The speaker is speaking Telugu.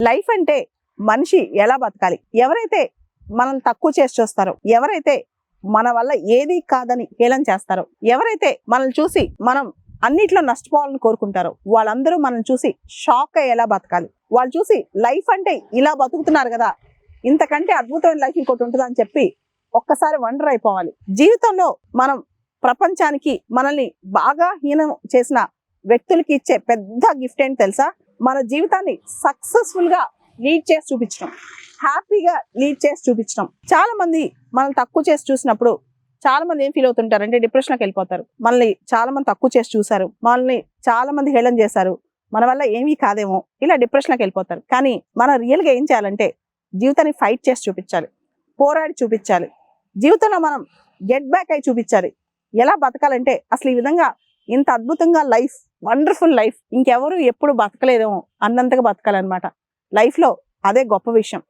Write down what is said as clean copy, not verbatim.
లైఫ్ అంటే మనిషి ఎలా బతకాలి, ఎవరైతే మనం తక్కువ చేసి చూస్తారో, ఎవరైతే మన వల్ల ఏది కాదని హేళన చేస్తారో, ఎవరైతే మనల్ని చూసి మనం అన్నిట్లో నష్టపోవాలని కోరుకుంటారో, వాళ్ళందరూ మనం చూసి షాక్ అయ్యి ఎలా బతకాలి, వాళ్ళు చూసి లైఫ్ అంటే ఇలా బతుకుతున్నారు కదా, ఇంతకంటే అద్భుతమైన లైఫ్ ఇంకోటి ఉంటుందా అని చెప్పి ఒక్కసారి వండర్ అయిపోవాలి. జీవితంలో మనం ప్రపంచానికి మనల్ని బాగా హీనం చేసిన వ్యక్తులకి ఇచ్చే పెద్ద గిఫ్ట్ ఏంటి తెలుసా? మన జీవితాన్ని సక్సెస్ఫుల్ గా లీడ్ చేసి చూపించడం, హ్యాపీగా లీడ్ చేసి చూపించడం. చాలా మంది మనం తక్కువ చేసి చూసినప్పుడు చాలా మంది ఏం ఫీల్ అవుతుంటారు అంటే డిప్రెషన్కి వెళ్ళిపోతారు. మనల్ని చాలా మంది తక్కువ చేసి చూసారు, మనల్ని చాలా మంది హేళన చేశారు, మన వల్ల ఏమీ కాదేమో, ఇలా డిప్రెషన్కి వెళ్ళిపోతారు. కానీ మనం రియల్గా ఏం చేయాలంటే జీవితాన్ని ఫైట్ చేసి చూపించాలి, పోరాడి చూపించాలి. జీవితంలో మనం గెట్ బ్యాక్ అయి చూపించాలి. ఎలా బతకాలంటే అసలు ఈ విధంగా ఇంత అద్భుతంగా లైఫ్, వండర్ఫుల్ లైఫ్ ఇంకెవరు ఎప్పుడు బతకలేదేమో అన్నంతగా బతకాలన్నమాట. లైఫ్లో అదే గొప్ప విషయం.